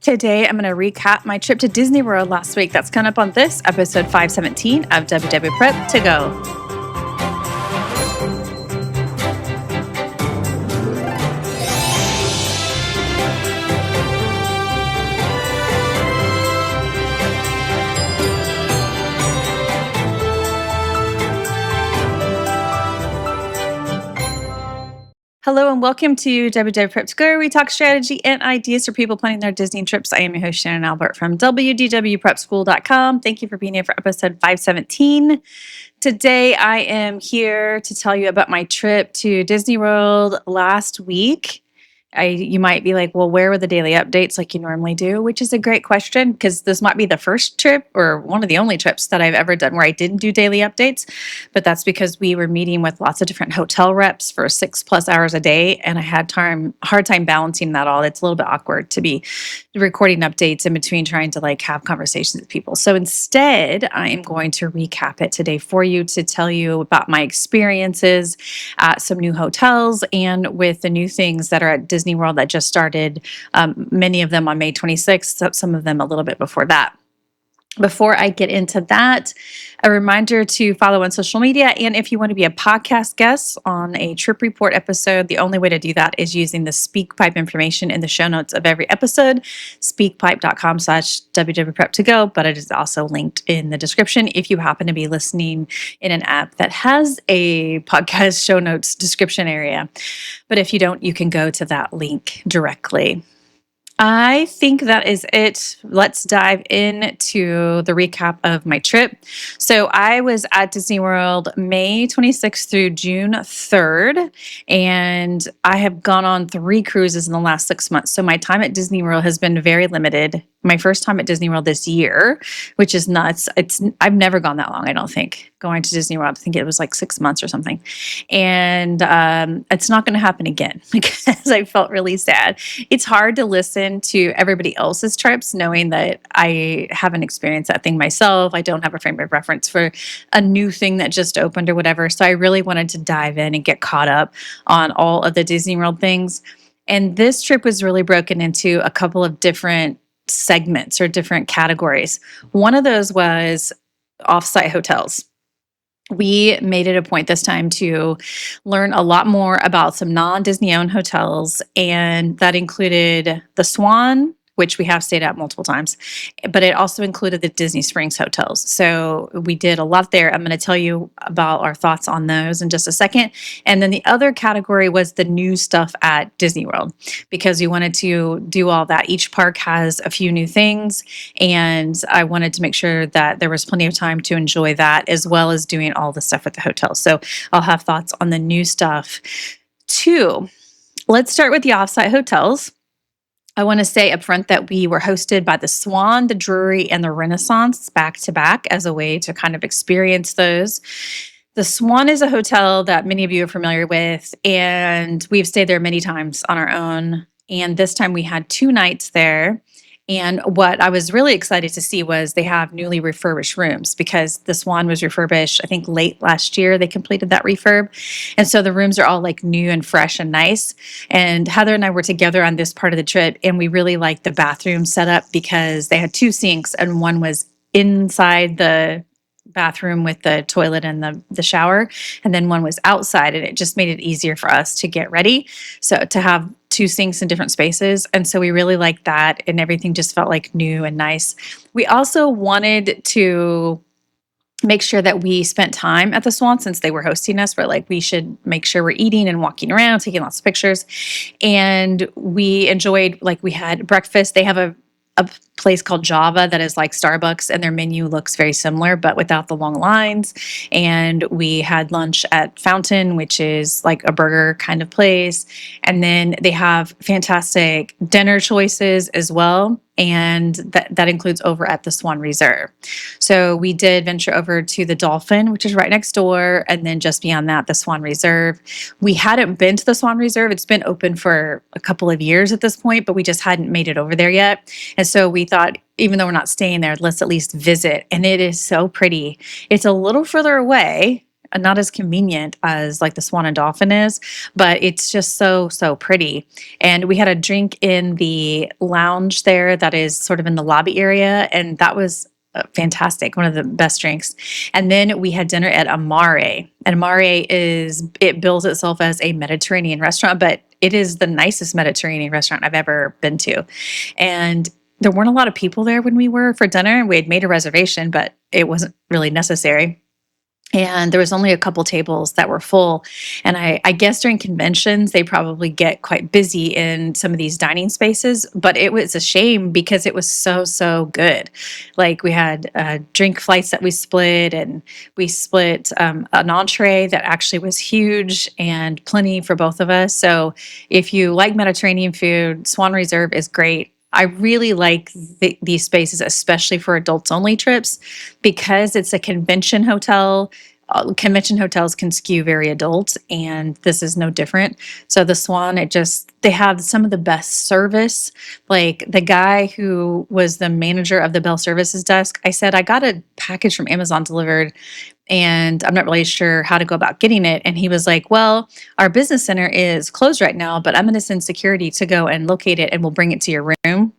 Today, I'm going to recap my trip to Disney World last week. That's coming up on this episode 517 of WDW Prep to Go. Hello and welcome to WDW Prep to Go, where we talk strategy and ideas for people planning their Disney trips. I am your host, Shannon Albert from WDWPrepSchool.com. Thank you for being here for episode 517. Today, I am here to tell you about my trip to Disney World last week. You might be like, well, where were the daily updates like you normally do? Which is a great question because this might be the first trip or one of the only trips that I've ever done where I didn't do daily updates. But that's because we were meeting with lots of different hotel reps for 6+ hours a day. And I had hard time balancing that all. It's a little bit awkward to be recording updates in between trying to have conversations with people. So instead, I am going to recap it today for you to tell you about my experiences at some new hotels and with the new things that are at Disney World that just started, many of them on May 26th, some of them a little bit before that. Before I get into that, a reminder to follow on social media. And if you want to be a podcast guest on a trip report episode, the only way to do that is using the SpeakPipe information in the show notes of every episode, speakpipe.com/WWPrep2Go, but it is also linked in the description if you happen to be listening in an app that has a podcast show notes description area. But if you don't, you can go to that link directly. I think that is it. Let's dive into the recap of my trip. So I was at Disney World May 26th through June 3rd, and I have gone on 3 cruises in the last 6 months. So my time at Disney World has been very limited. My first time at Disney World this year, which is nuts. I've never gone that long, I don't think, going to Disney World. I think it was like 6 months or something. And it's not going to happen again because I felt really sad. It's hard to listen to everybody else's trips knowing that I haven't experienced that thing myself. I don't have a frame of reference for a new thing that just opened or whatever. So I really wanted to dive in and get caught up on all of the Disney World things. And this trip was really broken into a couple of different segments or different categories. One of those was offsite hotels. We made it a point this time to learn a lot more about some non-Disney owned hotels, and that included the Swan, which we have stayed at multiple times, but it also included the Disney Springs hotels. So we did a lot there. I'm going to tell you about our thoughts on those in just a second. And then the other category was the new stuff at Disney World, because we wanted to do all that. Each park has a few new things, and I wanted to make sure that there was plenty of time to enjoy that, as well as doing all the stuff at the hotel. So I'll have thoughts on the new stuff too. Let's start with the offsite hotels. I want to say up front that we were hosted by the Swan, the Drury, and the Renaissance back to back as a way to kind of experience those. The Swan is a hotel that many of you are familiar with, and we've stayed there many times on our own. And this time we had 2 nights there. And what I was really excited to see was they have newly refurbished rooms, because the Swan was refurbished, I think late last year they completed that refurb. And so the rooms are all like new and fresh and nice. And Heather and I were together on this part of the trip, and we really liked the bathroom setup because they had 2 sinks, and one was inside the bathroom with the toilet and the shower, and then one was outside, and it just made it easier for us to get ready. So to have 2 sinks in different spaces. And so we really liked that, and everything just felt like new and nice. We also wanted to make sure that we spent time at the Swan since they were hosting us. We're like, we should make sure we're eating and walking around, taking lots of pictures. And we enjoyed, we had breakfast. They have a place called Java that is like Starbucks, and their menu looks very similar, but without the long lines. And we had lunch at Fountain, which is like a burger kind of place. And then they have fantastic dinner choices as well. And that includes over at the Swan Reserve. So we did venture over to the Dolphin, which is right next door. And then just beyond that, the Swan Reserve. We hadn't been to the Swan Reserve. It's been open for a couple of years at this point, but we just hadn't made it over there yet. And so we thought, even though we're not staying there, let's at least visit. And it is so pretty. It's a little further away not as convenient as like the Swan and Dolphin is, but it's just so, so pretty. And we had a drink in the lounge there that is sort of in the lobby area, and that was fantastic, one of the best drinks. And then we had dinner at Amare. And Amare it bills itself as a Mediterranean restaurant, but it is the nicest Mediterranean restaurant I've ever been to. And there weren't a lot of people there when we were for dinner. We had made a reservation, but it wasn't really necessary. And there was only a couple tables that were full. And I guess during conventions, they probably get quite busy in some of these dining spaces, but it was a shame because it was so, so good. Like we had drink flights that we split, and we split an entree that actually was huge and plenty for both of us. So if you like Mediterranean food, Swan Reserve is great. I really like these spaces, especially for adults only trips, because it's a convention hotel. Convention hotels can skew very adult, and this is no different. So the Swan, they have some of the best service. Like the guy who was the manager of the Bell Services desk, I said, I got a package from Amazon delivered, and I'm not really sure how to go about getting it. And he was like, well, our business center is closed right now, but I'm going to send security to go and locate it, and we'll bring it to your room.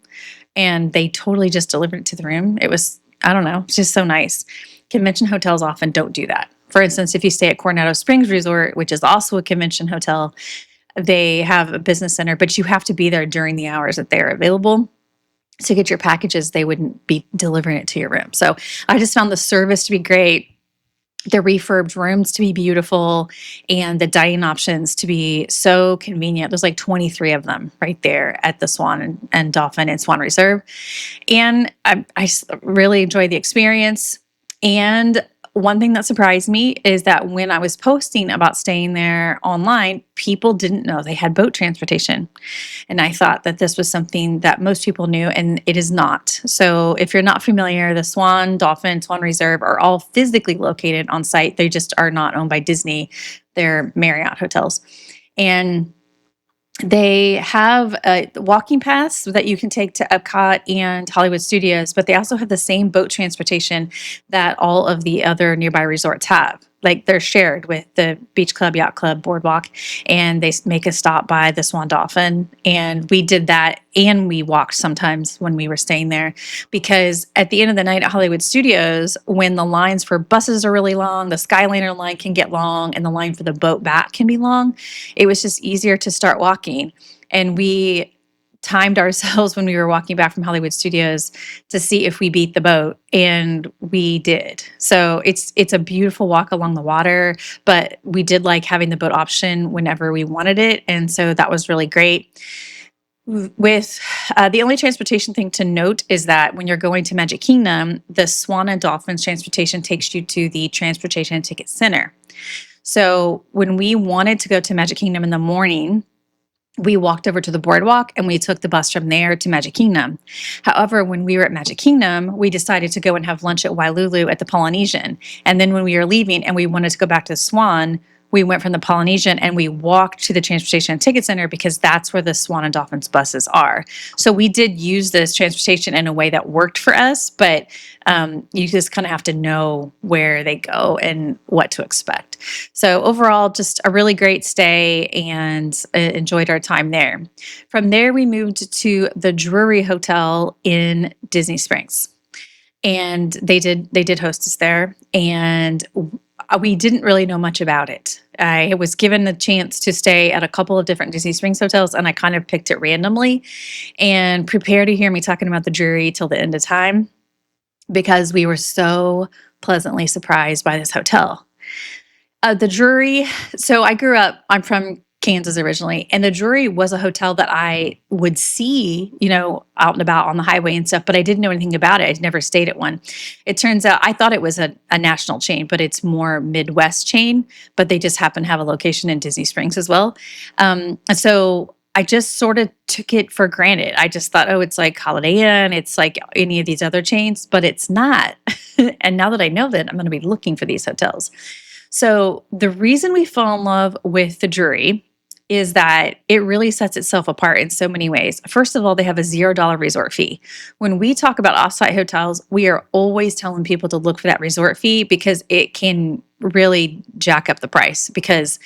And they totally just delivered it to the room. It was, I don't know, it's just so nice. Convention hotels often don't do that. For instance, if you stay at Coronado Springs Resort, which is also a convention hotel, they have a business center, but you have to be there during the hours that they're available to get your packages. They wouldn't be delivering it to your room. So I just found the service to be great, the refurbed rooms to be beautiful, and the dining options to be so convenient. There's like 23 of them right there at the Swan and Dolphin and Swan Reserve. And I really enjoyed the experience. And one thing that surprised me is that when I was posting about staying there online, people didn't know they had boat transportation. And I thought that this was something that most people knew, and it is not. So if you're not familiar, the Swan, Dolphin, Swan Reserve are all physically located on site. They just are not owned by Disney. They're Marriott hotels. And they have walking paths that you can take to Epcot and Hollywood Studios, but they also have the same boat transportation that all of the other nearby resorts have. Like they're shared with the Beach Club, Yacht Club, Boardwalk, and they make a stop by the Swan Dolphin. And we did that, and we walked sometimes when we were staying there, because at the end of the night at Hollywood Studios, when the lines for buses are really long, the Skyliner line can get long, and the line for the boat back can be long, it was just easier to start walking. And we timed ourselves when we were walking back from Hollywood Studios to see if we beat the boat, and we did. So it's a beautiful walk along the water, but we did like having the boat option whenever we wanted it, and so that was really great. With the only transportation thing to note is that when you're going to Magic Kingdom, the Swan and Dolphins transportation takes you to the Transportation Ticket Center. So when we wanted to go to Magic Kingdom in the morning, we walked over to the boardwalk and we took the bus from there to Magic Kingdom. However, when we were at Magic Kingdom, we decided to go and have lunch at Wailulu at the Polynesian. And then when we were leaving and we wanted to go back to the Swan, we went from the Polynesian and we walked to the Transportation and Ticket Center, because that's where the Swan and Dolphins buses are. So we did use this transportation in a way that worked for us, but you just kind of have to know where they go and what to expect. So overall, just a really great stay, and enjoyed our time there. From there, we moved to the Drury Hotel in Disney Springs, and they did host us there, and we didn't really know much about it. I was given the chance to stay at a couple of different Disney Springs hotels, and I kind of picked it randomly. And prepare to hear me talking about the Drury till the end of time, because we were so pleasantly surprised by this hotel. The Drury, so I'm from Kansas originally, and the Drury was a hotel that I would see, out and about on the highway and stuff, but I didn't know anything about it. I'd never stayed at one. It turns out I thought it was a national chain, but it's more Midwest chain, but they just happen to have a location in Disney Springs as well. So I just sort of took it for granted. I just thought, oh, it's like Holiday Inn, it's like any of these other chains, but it's not. And now that I know that, I'm going to be looking for these hotels. So the reason we fell in love with the Drury is that it really sets itself apart in so many ways. First of all, they have a $0 resort fee. When we talk about offsite hotels, we are always telling people to look for that resort fee, because it can really jack up the price because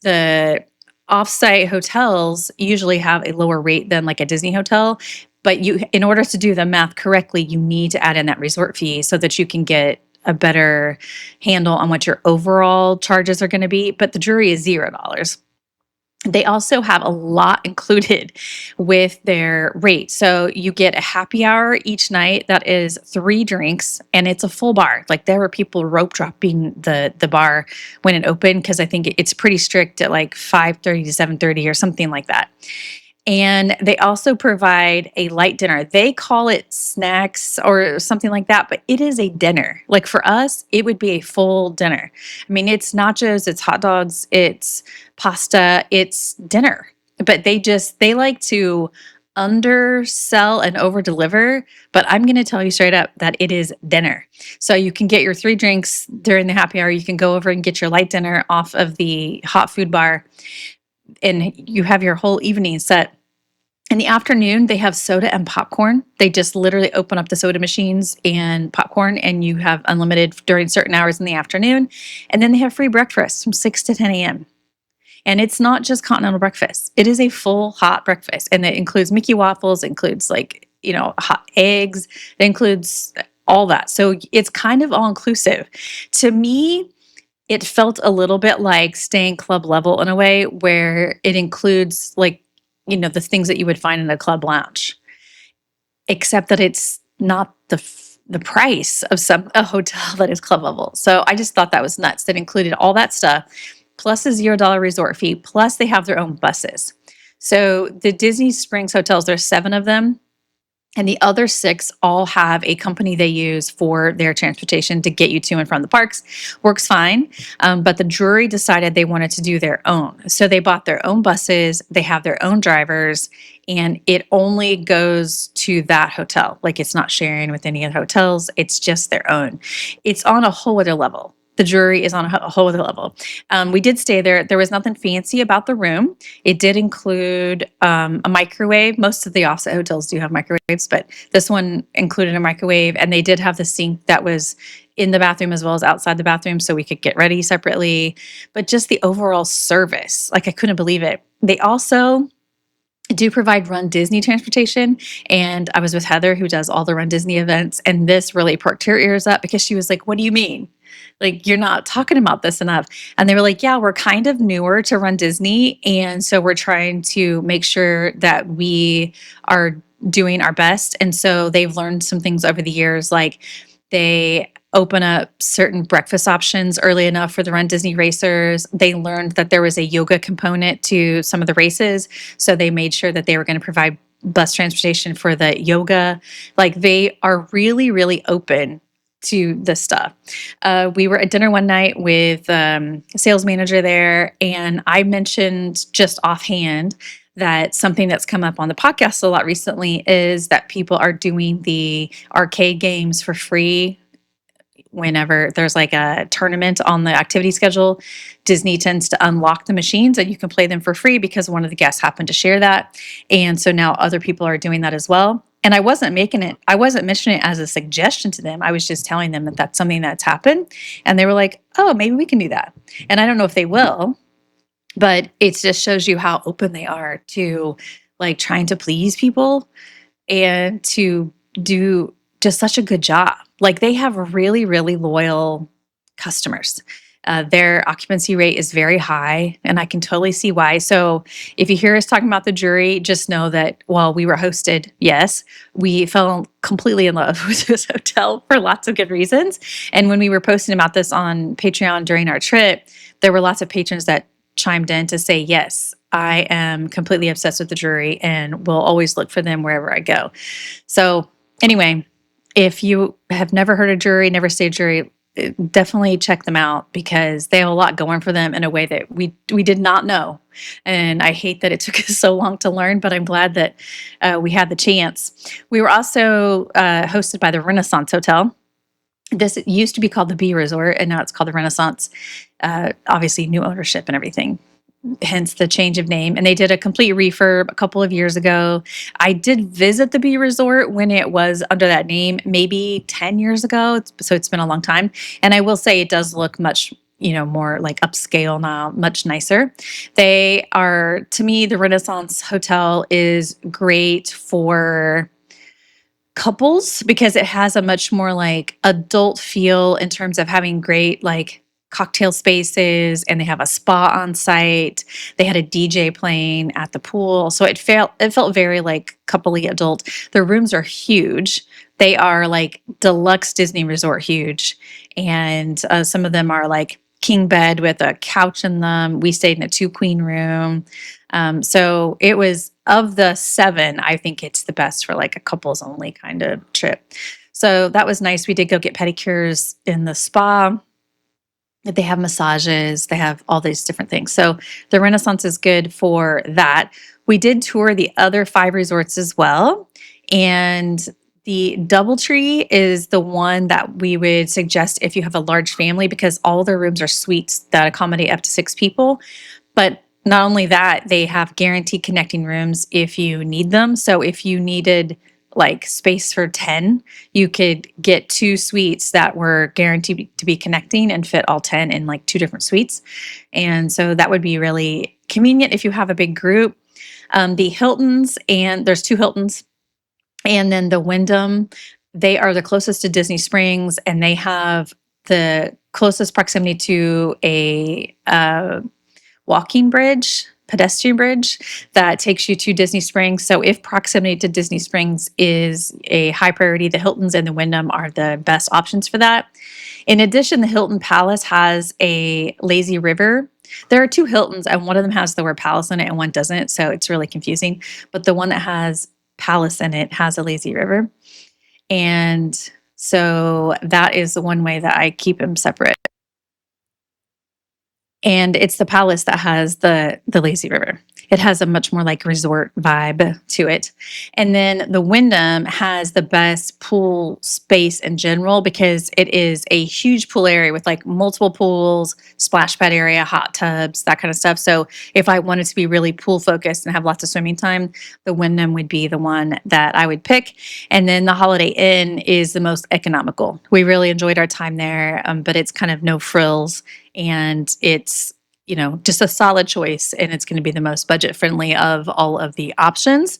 the offsite hotels usually have a lower rate than like a Disney hotel. But in order to do the math correctly, you need to add in that resort fee so that you can get a better handle on what your overall charges are going to be. But the jury is $0. They also have a lot included with their rate. So you get a happy hour each night that is 3 drinks and it's a full bar. Like there were people rope dropping the bar when it opened because I think it's pretty strict at like 5:30 to 7:30 or something like that. And they also provide a light dinner. They call it snacks or something like that, but it is a dinner. Like for us, it would be a full dinner. I mean, it's nachos, it's hot dogs, it's pasta, it's dinner. But they like to undersell and over deliver. But I'm going to tell you straight up that it is dinner. So you can get your 3 drinks during the happy hour. You can go over and get your light dinner off of the hot food bar and you have your whole evening set. In the afternoon, they have soda and popcorn. They just literally open up the soda machines and popcorn, and you have unlimited during certain hours in the afternoon. And then they have free breakfast from 6 to 10 a.m. And it's not just continental breakfast. It is a full hot breakfast. And it includes Mickey waffles, includes like, hot eggs. It includes all that. So it's kind of all inclusive. To me, it felt a little bit like staying club level in a way where it includes like, the things that you would find in a club lounge, except that it's not the price of a hotel that is club level. So I just thought that was nuts. That included all that stuff, plus a $0 resort fee, plus they have their own buses. So the Disney Springs hotels, there's 7 of them. And the other 6 all have a company they use for their transportation to get you to and from the parks. Works fine. But the jury decided they wanted to do their own. So they bought their own buses, they have their own drivers, and it only goes to that hotel. Like it's not sharing with any other hotels, it's just their own. It's on a whole other level. The jury is on a whole other level. We did stay there. There was nothing fancy about the room. It did include a microwave. Most of the offset hotels do have microwaves, but this one included a microwave. And they did have the sink that was in the bathroom as well as outside the bathroom, so we could get ready separately. But just the overall service, like I couldn't believe it. They also do provide Run Disney transportation. And I was with Heather, who does all the Run Disney events. And this really perked her ears up because she was like, what do you mean? Like, you're not talking about this enough. And they were like, yeah, we're kind of newer to Run Disney. And so we're trying to make sure that we are doing our best. And so they've learned some things over the years, like they open up certain breakfast options early enough for the Run Disney racers. They learned that there was a yoga component to some of the races. So they made sure that they were going to provide bus transportation for the yoga. Like they are really, really open to this stuff. We were at dinner one night with a sales manager there, and I mentioned just offhand that something that's come up on the podcast a lot recently is that people are doing the arcade games for free. Whenever there's like a tournament on the activity schedule, Disney tends to unlock the machines and you can play them for free because one of the guests happened to share that. And so now other people are doing that as well. And I wasn't mentioning it as a suggestion to them. I was just telling them that that's something that's happened. And they were like, oh, maybe we can do that. And I don't know if they will, but it just shows you how open they are to like trying to please people and to do just such a good job. Like they have really, really loyal customers. Their occupancy rate is very high, and I can totally see why. So if you hear us talking about the jury, just know that while we were hosted, yes, we fell completely in love with this hotel for lots of good reasons. And when we were posting about this on Patreon during our trip, there were lots of patrons that chimed in to say, yes, I am completely obsessed with the jury and will always look for them wherever I go. So anyway, if you have never heard of jury, never stayed jury, definitely check them out because they have a lot going for them in a way that we did not know. And I hate that it took us so long to learn, but I'm glad that we had the chance. We were also hosted by the Renaissance Hotel. This used to be called the B Resort, and now it's called the Renaissance. Obviously, new ownership and everything. Hence the change of name. And they did a complete refurb a couple of years ago. I did visit the B Resort when it was under that name, maybe 10 years ago. So it's been a long time. And I will say it does look much more like upscale now, much nicer. They are, to me, the Renaissance Hotel is great for couples because it has a much more like adult feel in terms of having great like cocktail spaces, and they have a spa on site. They had a DJ playing at the pool. So it felt very like coupley adult. Their rooms are huge. They are like deluxe Disney resort huge. And some of them are like king bed with a couch in them. We stayed in a two queen room. So it was, of the seven, I think it's the best for like a couples only kind of trip. So that was nice. We did go get pedicures in the spa. They have massages, they have all these different things. So the Renaissance is good for that. We did tour the other five resorts as well. And the Doubletree is the one that we would suggest if you have a large family, because all their rooms are suites that accommodate up to six people. But not only that, they have guaranteed connecting rooms if you need them. So if you needed like space for 10, you could get two suites that were guaranteed to be connecting and fit all 10 in like two different suites. And so that would be really convenient if you have a big group. The Hiltons, and there's two Hiltons, and then the Wyndham, they are the closest to Disney Springs, and they have the closest proximity to a walking bridge, pedestrian bridge that takes you to Disney Springs. So if proximity to Disney Springs is a high priority, the Hiltons and the Wyndham are the best options for that. In addition, the Hilton Palace has a lazy river. There are two Hiltons, and one of them has the word palace in it and one doesn't. So it's really confusing. But the one that has palace in it has a lazy river. And so that is the one way that I keep them separate. And it's the palace that has the lazy river. It has a much more like resort vibe to it. And then the Wyndham has the best pool space in general because it is a huge pool area with like multiple pools, splash pad area, hot tubs, that kind of stuff. So if I wanted to be really pool focused and have lots of swimming time, the Wyndham would be the one that I would pick. And then the Holiday Inn is the most economical. We really enjoyed our time there, but it's kind of no frills, and it's just a solid choice, and it's going to be the most budget friendly of all of the options.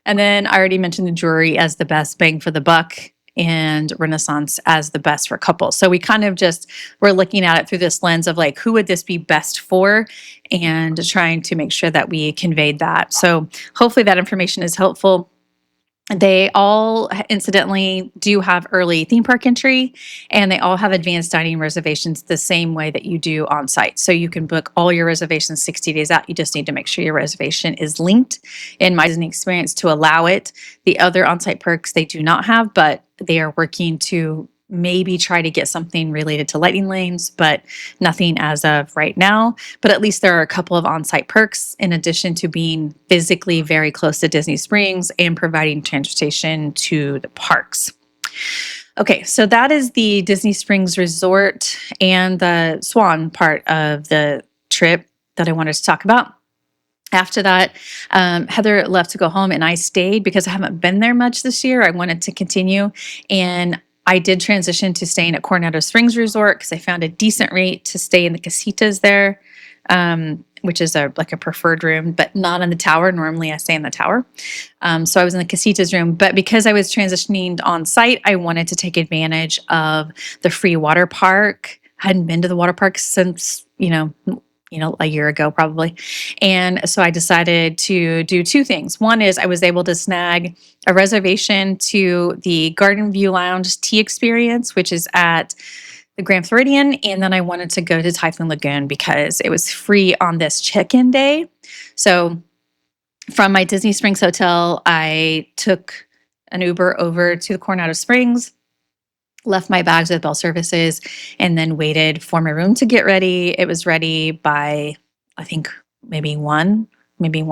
And then I already mentioned the jewelry as the best bang for the buck, and Renaissance as the best for couples. So we kind of just we're looking at it through this lens of like, who would this be best for, and trying to make sure that we conveyed that. So hopefully that information is helpful. They all, incidentally, do have early theme park entry, and they all have advanced dining reservations the same way that you do on site. So you can book all your reservations 60 days out. You just need to make sure your reservation is linked in My Disney Experience to allow it. The other on-site perks they do not have, but they are working to maybe try to get something related to lightning lanes, but nothing as of right now. But at least there are a couple of on-site perks in addition to being physically very close to Disney Springs and providing transportation to the parks. Okay, so that is the Disney Springs Resort and the Swan part of the trip that I wanted to talk about. After that, Heather left to go home, and I stayed because I haven't been there much this year. I wanted to continue, and I did transition to staying at Coronado Springs Resort because I found a decent rate to stay in the casitas there, which is like a preferred room, but not in the tower. Normally I stay in the tower. So I was in the casitas room, but because I was transitioning on site, I wanted to take advantage of the free water park. I hadn't been to the water park since, a year ago probably. And so I decided to do two things. One is I was able to snag a reservation to the Garden View Lounge tea experience, which is at the Grand Floridian. And then I wanted to go to Typhoon Lagoon because it was free on this check-in day. So from my Disney Springs hotel, I took an Uber over to the Coronado Springs, left my bags with Bell Services, and then waited for my room to get ready. It was ready by, I think, maybe 1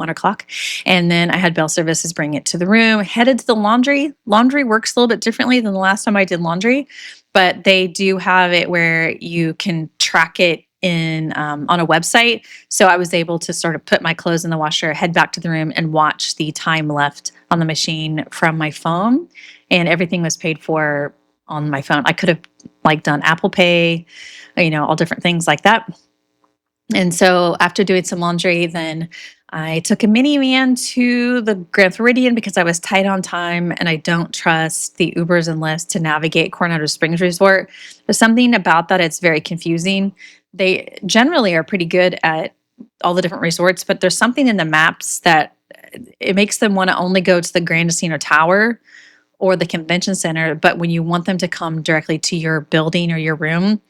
o'clock. And then I had Bell Services bring it to the room, headed to the laundry. Laundry works a little bit differently than the last time I did laundry, but they do have it where you can track it in on a website. So I was able to sort of put my clothes in the washer, head back to the room, and watch the time left on the machine from my phone. And everything was paid for on my phone. I could have like done Apple Pay, all different things like that. And so after doing some laundry, then I took a minivan to the Grand Floridian because I was tight on time and I don't trust the Ubers and Lyfts to navigate Coronado Springs Resort. There's something about that, it's very confusing. They generally are pretty good at all the different resorts, but there's something in the maps that it makes them want to only go to the Grand Casino Tower or the convention center. But when you want them to come directly to your building or your room,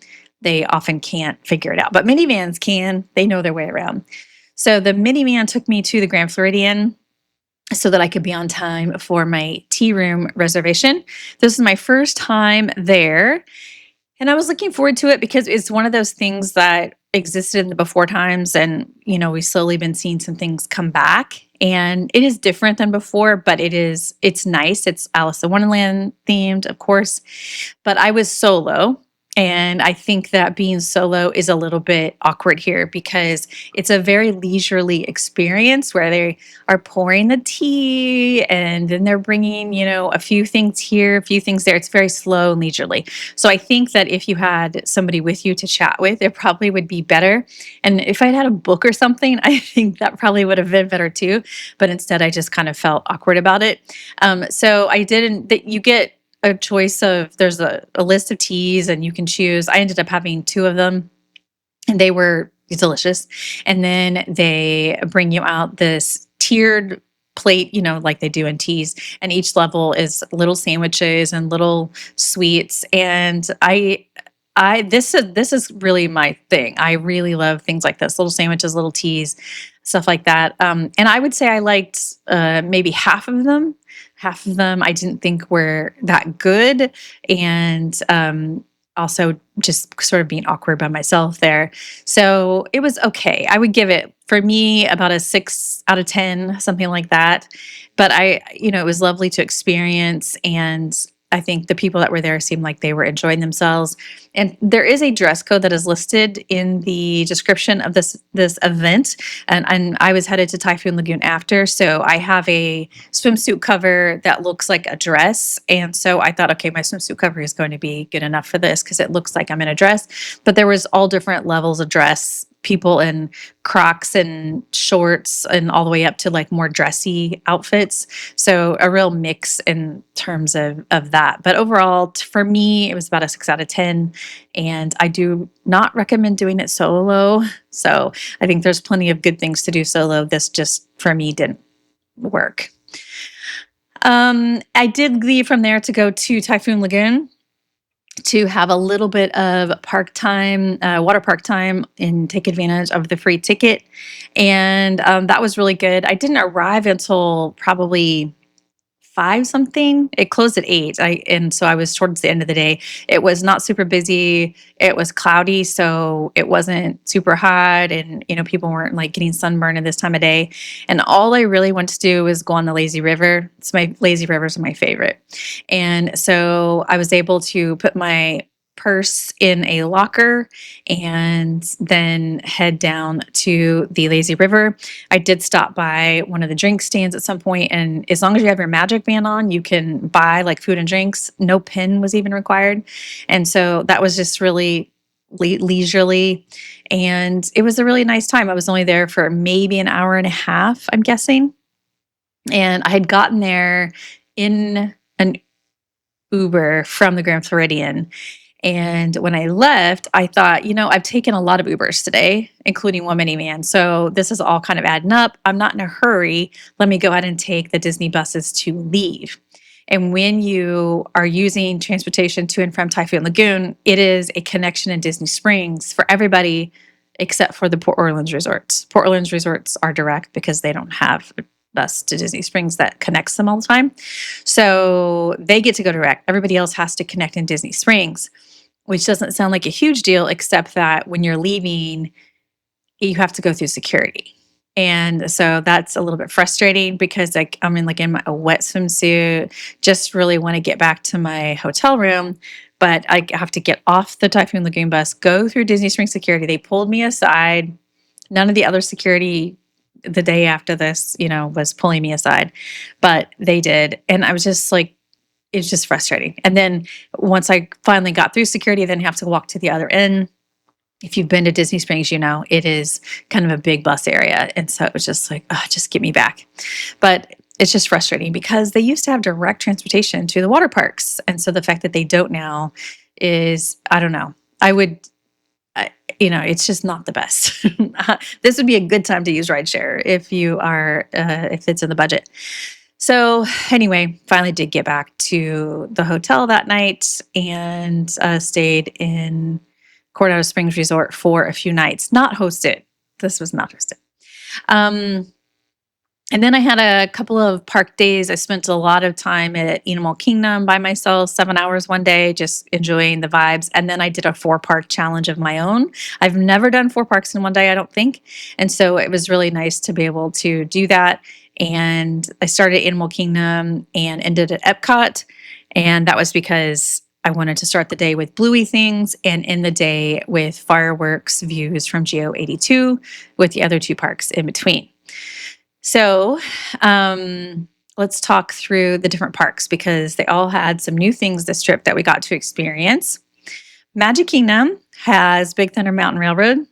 they often can't figure it out. But minivans can, they know their way around. So the minivan took me to the Grand Floridian so that I could be on time for my tea room reservation. This is my first time there. And I was looking forward to it because it's one of those things that existed in the before times. And, we've slowly been seeing some things come back. And it is different than before, but it's nice. It's Alice in Wonderland themed, of course. But I was solo. And I think that being solo is a little bit awkward here because it's a very leisurely experience where they are pouring the tea and then they're bringing, a few things here, a few things there. It's very slow and leisurely. So I think that if you had somebody with you to chat with, it probably would be better. And if I'd had a book or something, I think that probably would have been better too. But instead, I just kind of felt awkward about it. So I didn't, that you get a choice of, there's a list of teas and you can choose. I ended up having two of them and they were delicious. And then they bring you out this tiered plate, like they do in teas. And each level is little sandwiches and little sweets. And this is really my thing. I really love things like this, little sandwiches, little teas, stuff like that. And I would say I liked maybe half of them. Half of them I didn't think were that good, and also just sort of being awkward by myself there. So it was okay. I would give it, for me, about a 6 out of 10, something like that. But it was lovely to experience, and I think the people that were there seemed like they were enjoying themselves. And there is a dress code that is listed in the description of this event. And I was headed to Typhoon Lagoon after, so I have a swimsuit cover that looks like a dress. And so I thought, okay, my swimsuit cover is going to be good enough for this because it looks like I'm in a dress. But there was all different levels of dress, people in Crocs and shorts and all the way up to like more dressy outfits. So a real mix in terms of that. But overall, for me, it was about a 6 out of 10. And I do not recommend doing it solo. So I think there's plenty of good things to do solo. This just, for me, didn't work. I did leave from there to go to Typhoon Lagoon to have a little bit of park time, water park time, and take advantage of the free ticket. And that was really good. I didn't arrive until probably 5 something. It closed at 8. And so I was towards the end of the day. It was not super busy. It was cloudy, so it wasn't super hot, and people weren't like getting sunburned at this time of day. And all I really wanted to do was go on the lazy river. Lazy rivers are my favorite. And so I was able to put my purse in a locker and then head down to the lazy river. I did stop by one of the drink stands at some point, and as long as you have your magic band on, you can buy like food and drinks. No pin was even required. And so that was just really leisurely, and it was a really nice time. I was only there for maybe an hour and a half, I'm guessing. And I had gotten there in an Uber from the Grand Floridian. And when I left, I thought, I've taken a lot of Ubers today, including one minivan. So this is all kind of adding up. I'm not in a hurry. Let me go ahead and take the Disney buses to leave. And when you are using transportation to and from Typhoon Lagoon, it is a connection in Disney Springs for everybody except for the Port Orleans resorts. Port Orleans resorts are direct because they don't have a bus to Disney Springs that connects them all the time. So they get to go direct. Everybody else has to connect in Disney Springs, which doesn't sound like a huge deal, except that when you're leaving, you have to go through security. And so that's a little bit frustrating because I'm in a wet swimsuit, just really want to get back to my hotel room. But I have to get off the Typhoon Lagoon bus, go through Disney Springs security. They pulled me aside. None of the other security the day after this, was pulling me aside, but they did. And I was just like, it's just frustrating. And then once I finally got through security, then you have to walk to the other end. If you've been to Disney Springs, you know, it is kind of a big bus area. And so it was just like, oh, just get me back. But it's just frustrating because they used to have direct transportation to the water parks. And so the fact that they don't now is, I don't know. It's just not the best. This would be a good time to use rideshare if you are, if it's in the budget. So anyway, finally did get back to the hotel that night and stayed in Coronado Springs Resort for a few nights. Not hosted. This was not hosted. And then I had a couple of park days. I spent a lot of time at Animal Kingdom by myself, 7 hours one day, just enjoying the vibes. And then I did a 4-park challenge of my own. I've never done 4 parks in one day, I don't think. And so it was really nice to be able to do that. And I started at Animal Kingdom and ended at Epcot. And that was because I wanted to start the day with bluey things and end the day with fireworks views from Geo 82 with the other 2 parks in between. So let's talk through the different parks because they all had some new things this trip that we got to experience. Magic Kingdom has Big Thunder Mountain Railroad.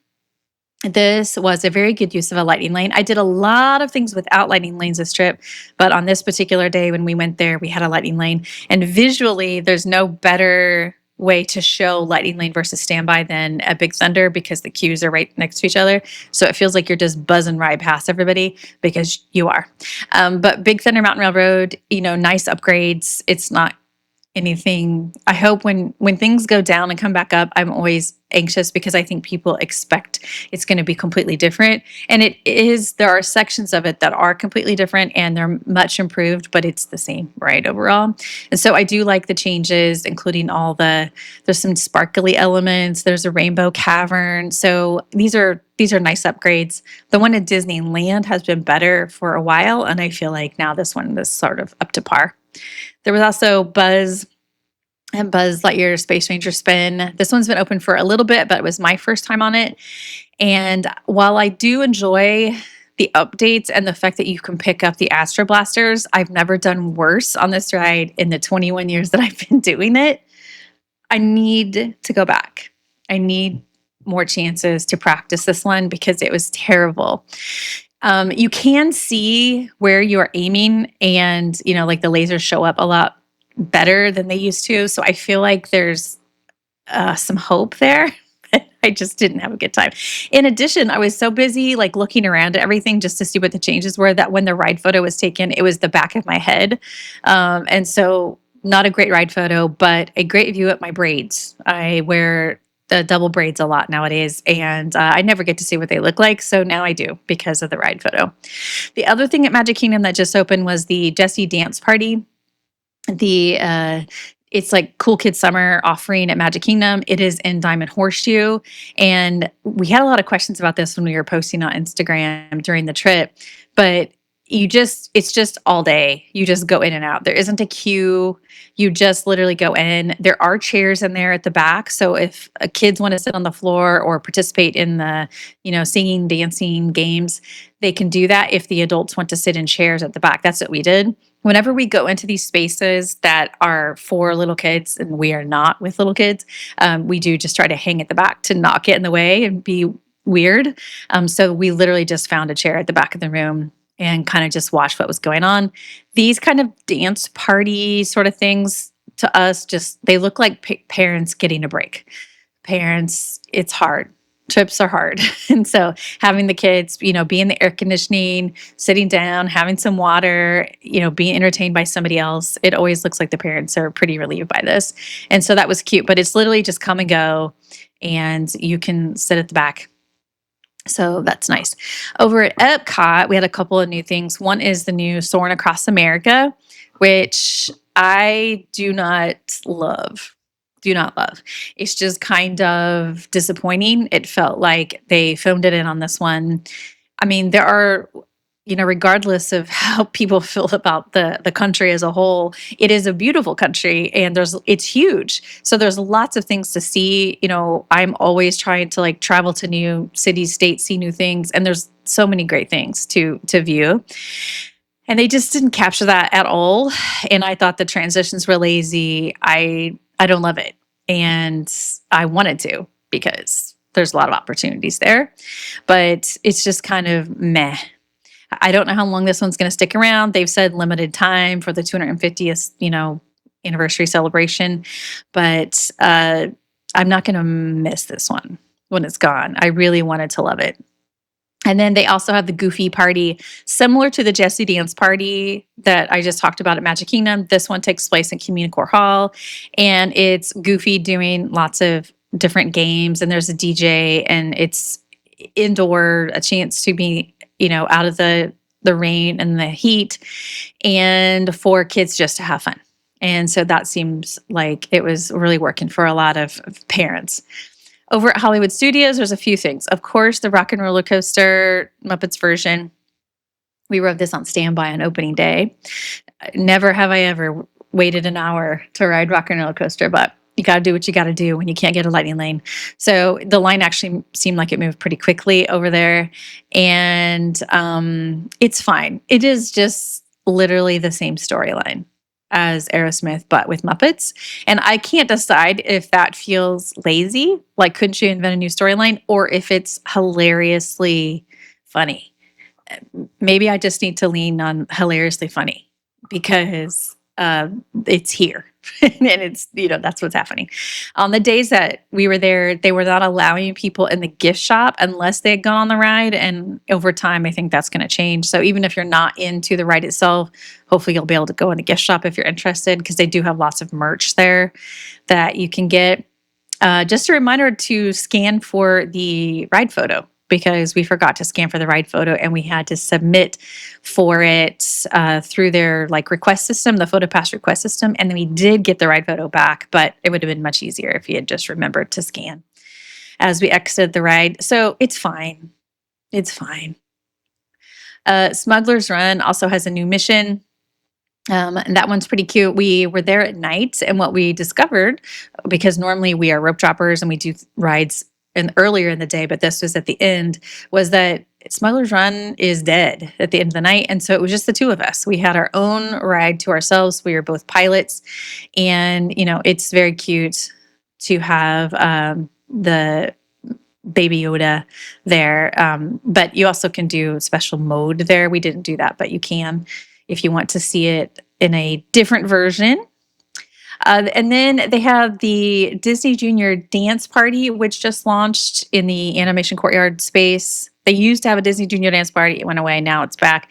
This was a very good use of a lightning lane. I did a lot of things without lightning lanes this trip, but on this particular day when we went there, we had a lightning lane. And visually, there's no better way to show lightning lane versus standby than at Big Thunder because the queues are right next to each other. So it feels like you're just buzzing right past everybody because you are. But Big Thunder Mountain Railroad, nice upgrades. It's not anything. I hope when things go down and come back up, I'm always anxious because I think people expect it's going to be completely different. And it is, there are sections of it that are completely different and they're much improved, but it's the same, right, overall. And so I do like the changes, including there's some sparkly elements, there's a rainbow cavern. So these are nice upgrades. The one at Disneyland has been better for a while, and I feel like now this one is sort of up to par. There was also Buzz Lightyear Space Ranger Spin. This one's been open for a little bit, but it was my first time on it. And while I do enjoy the updates and the fact that you can pick up the Astro Blasters, I've never done worse on this ride in the 21 years that I've been doing it. I need to go back. I need more chances to practice this one because it was terrible. You can see where you are aiming and, like the lasers show up a lot better than they used to. So I feel like there's some hope there. I just didn't have a good time. In addition, I was so busy like looking around at everything just to see what the changes were that when the ride photo was taken, it was the back of my head. And so not a great ride photo, but a great view at my braids. I wear the double braids a lot nowadays, and I never get to see what they look like. So now I do because of the ride photo. The other thing at Magic Kingdom that just opened was the Jessie Dance Party. It's like Cool Kids Summer offering at Magic Kingdom. It is in Diamond Horseshoe. And we had a lot of questions about this when we were posting on Instagram during the trip, but it's just all day. You just go in and out. There isn't a queue. You just literally go in. There are chairs in there at the back. So if kids want to sit on the floor or participate in the, singing, dancing games, they can do that. If the adults want to sit in chairs at the back, that's what we did. Whenever we go into these spaces that are for little kids, and we are not with little kids, we do just try to hang at the back to not get in the way and be weird. So we literally just found a chair at the back of the room and kind of just watched what was going on. These kind of dance party sort of things to us, they look like parents getting a break. Parents, it's hard. Trips are hard. And so having the kids, be in the air conditioning, sitting down, having some water, being entertained by somebody else, it always looks like the parents are pretty relieved by this. And so that was cute, but it's literally just come and go and you can sit at the back. So that's nice. Over at Epcot, we had a couple of new things. One is the new Soarin' Across America, which I do not love. Do not love. It's just kind of disappointing. It felt like they filmed it in on this one. I mean, there are, regardless of how people feel about the country as a whole, it is a beautiful country and it's huge. So there's lots of things to see. I'm always trying to like travel to new cities, states, see new things, and there's so many great things to view. And they just didn't capture that at all, and I thought the transitions were lazy. I don't love it, and I wanted to because there's a lot of opportunities there, but it's just kind of meh. I don't know how long this one's gonna stick around. They've said limited time for the 250th, anniversary celebration, but, I'm not gonna miss this one when it's gone. I really wanted to love it. And then they also have the Goofy Party, similar to the Jessie Dance Party that I just talked about at Magic Kingdom. This one takes place in Communicore Hall, and it's Goofy doing lots of different games, and there's a DJ, and it's indoor, a chance to be, out of the rain and the heat, and for kids just to have fun. And so that seems like it was really working for a lot of parents. Over at Hollywood Studios, there's a few things. Of course, the Rock and Roller Coaster Muppets version. We rode this on standby on opening day. Never have I ever waited an hour to ride Rock and Roller Coaster, but you got to do what you got to do when you can't get a lightning lane. So the line actually seemed like it moved pretty quickly over there, and it's fine. It is just literally the same storyline as Aerosmith, but with Muppets. And I can't decide if that feels lazy, like couldn't you invent a new storyline, or if it's hilariously funny. Maybe I just need to lean on hilariously funny because it's here. And it's, that's what's happening. On the days that we were there, they were not allowing people in the gift shop unless they had gone on the ride. And over time, I think that's going to change. So even if you're not into the ride itself, hopefully you'll be able to go in the gift shop if you're interested, because they do have lots of merch there that you can get. Just a reminder to scan for the ride photo, because we forgot to scan for the ride photo and we had to submit for it through their request system, the PhotoPass request system. And then we did get the ride photo back, but it would have been much easier if you had just remembered to scan as we exited the ride. So it's fine. It's fine. Smuggler's Run also has a new mission. And that one's pretty cute. We were there at night, and what we discovered, because normally we are rope droppers and we do rides earlier in the day, but this was at the end, was that Smuggler's Run is dead at the end of the night. And so it was just the two of us. We had our own ride to ourselves. We were both pilots, and it's very cute to have the Baby Yoda there. But you also can do special mode there. We didn't do that, but you can if you want to see it in a different version. And then they have the Disney Junior Dance Party, which just launched in the Animation Courtyard space. They used to have a Disney Junior Dance Party. It went away. Now it's back.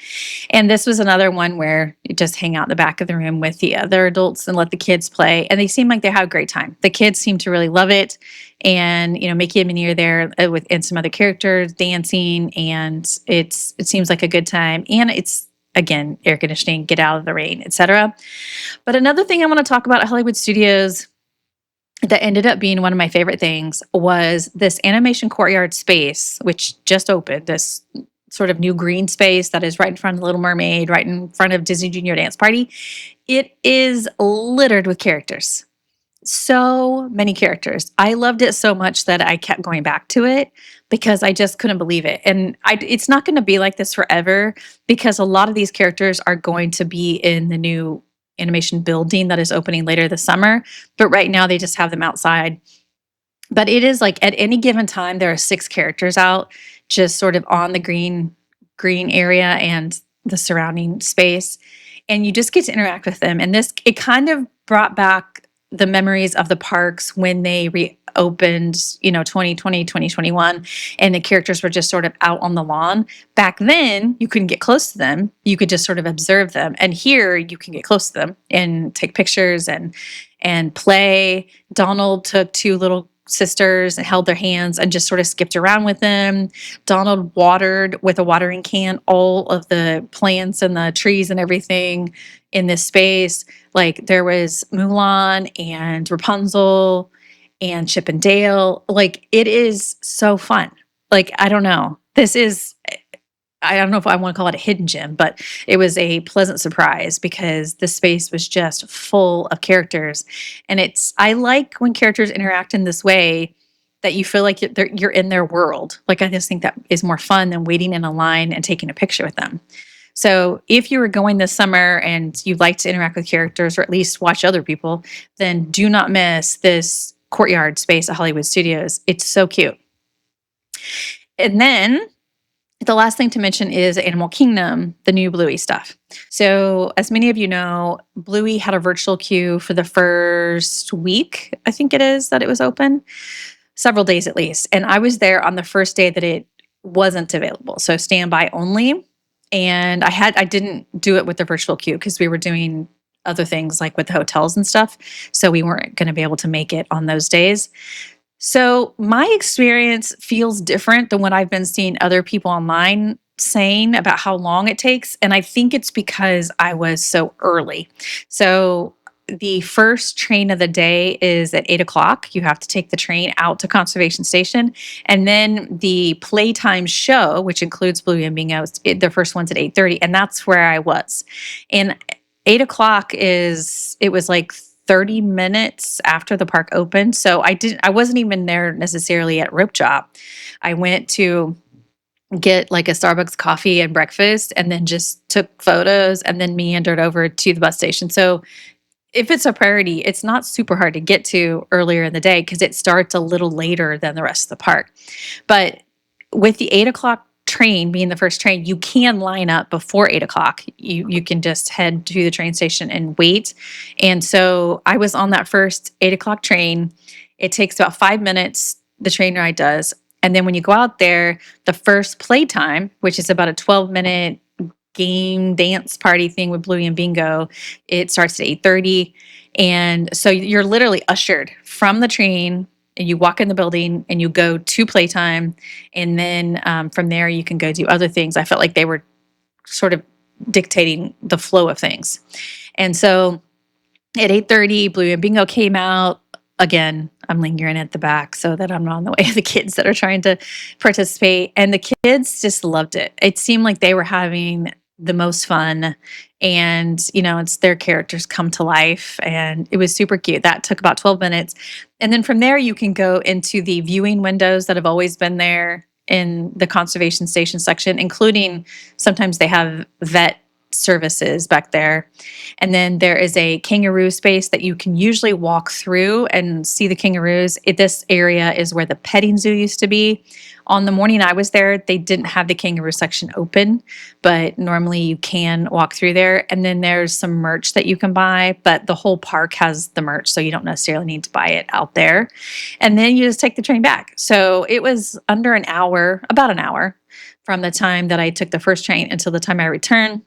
And this was another one where you just hang out in the back of the room with the other adults and let the kids play. And they seem like they have a great time. The kids seem to really love it. And, Mickey and Minnie are there and some other characters dancing. And it seems like a good time. And it's, again, air conditioning, get out of the rain, etc. But another thing I want to talk about at Hollywood Studios that ended up being one of my favorite things was this Animation Courtyard space, which just opened, this sort of new green space that is right in front of Little Mermaid, right in front of Disney Junior Dance Party. It is littered with characters. So many characters. I loved it so much that I kept going back to it because I just couldn't believe it. And it's not going to be like this forever, because a lot of these characters are going to be in the new animation building that is opening later this summer. But right now they just have them outside. But it is like at any given time, there are 6 characters out just sort of on the green area and the surrounding space. And you just get to interact with them. And it kind of brought back the memories of the parks when they reopened, 2020, 2021, and the characters were just sort of out on the lawn. Back then, you couldn't get close to them. You could just sort of observe them. And here, you can get close to them and take pictures and play. Donald took 2 little sisters and held their hands and just sort of skipped around with them. Donald watered with a watering can all of the plants and the trees and everything in this space. Like there was Mulan and Rapunzel and Chip and Dale. Like it is so fun. Like, I don't know. I don't know if I want to call it a hidden gem, but it was a pleasant surprise because the space was just full of characters. And I like when characters interact in this way that you feel like you're in their world. Like, I just think that is more fun than waiting in a line and taking a picture with them. So if you were going this summer and you'd like to interact with characters or at least watch other people, then do not miss this courtyard space at Hollywood Studios. It's so cute. And then the last thing to mention is Animal Kingdom, the new Bluey stuff. So, as many of you know, Bluey had a virtual queue for the first week, I think it is, that it was open, several days at least. And I was there on the first day that it wasn't available. So, standby only. And I didn't do it with the virtual queue because we were doing other things like with the hotels and stuff. So, we weren't going to be able to make it on those days. So my experience feels different than what I've been seeing other people online saying about how long it takes. And I think it's because I was so early. So the first train of the day is at 8 o'clock. You have to take the train out to Conservation Station. And then the playtime show, which includes Bluey and Bingo, the first one's at 8:30. And that's where I was. And 8 o'clock it was like 30 minutes after the park opened. So I wasn't even there necessarily at Rope Drop. I went to get like a Starbucks coffee and breakfast and then just took photos and then meandered over to the bus station. So if it's a priority, it's not super hard to get to earlier in the day because it starts a little later than the rest of the park. But with the 8 o'clock train being the first train, you can line up before 8 o'clock. You can just head to the train station and wait. And so I was on that first 8 o'clock train. It takes about 5 minutes, the train ride does. And then when you go out there, the first playtime, which is about a 12-minute game dance party thing with Bluey and Bingo, it starts at 8:30. And so you're literally ushered from the train and you walk in the building and you go to playtime. And then from there, you can go do other things. I felt like they were sort of dictating the flow of things. And so at 8:30, Bluey and Bingo came out. Again, I'm lingering at the back so that I'm not in the way of the kids that are trying to participate. And the kids just loved it. It seemed like they were having the most fun. And, it's their characters come to life. And it was super cute. That took about 12 minutes. And then from there, you can go into the viewing windows that have always been there in the conservation station section, including sometimes they have vet services back there. And then there is a kangaroo space that you can usually walk through and see the kangaroos. This area is where the petting zoo used to be. On the morning I was there, they didn't have the kangaroo section open, but normally you can walk through there. And then there's some merch that you can buy, but the whole park has the merch, so you don't necessarily need to buy it out there. And then you just take the train back. So it was under an hour, about an hour from the time that I took the first train until the time I returned.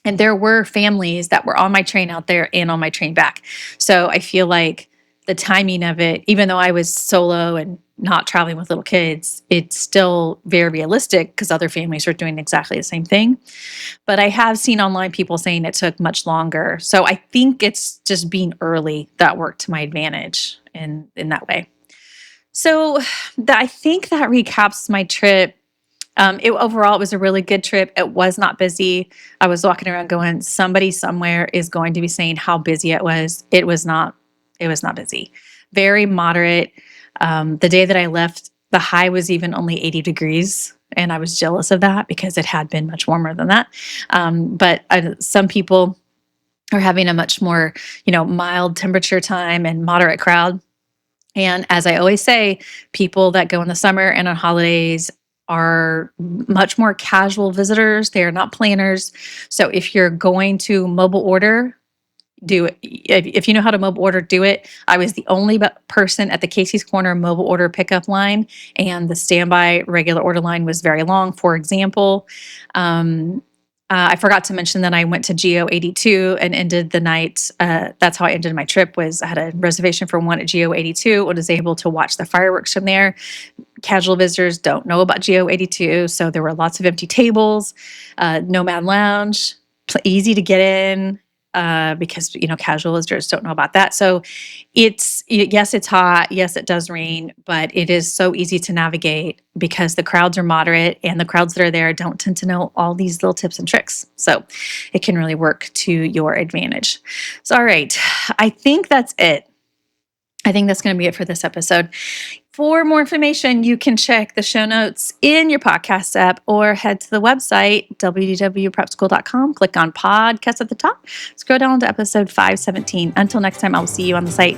And there were families that were on my train out there and on my train back. So I feel like the timing of it, even though I was solo and not traveling with little kids, it's still very realistic because other families are doing exactly the same thing. But I have seen online people saying it took much longer. So I think it's just being early that worked to my advantage in that way. So I think that recaps my trip. Overall, it was a really good trip. It was not busy. I was walking around going, somebody somewhere is going to be saying how busy it was. It was not busy. Very moderate. The day that I left, the high was even only 80 degrees. And I was jealous of that because it had been much warmer than that. But some people are having a much more, mild temperature time and moderate crowd. And as I always say, people that go in the summer and on holidays are much more casual visitors. They are not planners. So if you're going to mobile order, do it. If you know how to mobile order, do it. I was the only person at the Casey's Corner mobile order pickup line, and the standby regular order line was very long. For example, I forgot to mention that I went to Geo 82 and ended the night. That's how I ended my trip. Was I had a reservation for one at Geo 82 and was able to watch the fireworks from there. Casual visitors don't know about Geo 82, so there were lots of empty tables. Nomad Lounge, easy to get in. Because casual visitors don't know about that. So yes, it's hot. Yes, it does rain, but it is so easy to navigate because the crowds are moderate and the crowds that are there don't tend to know all these little tips and tricks. So it can really work to your advantage. So, all right, I think that's it. I think that's going to be it for this episode. For more information, you can check the show notes in your podcast app or head to the website, wdwprepschool.com. Click on podcast at the top. Scroll down to episode 517. Until next time, I'll see you on the site.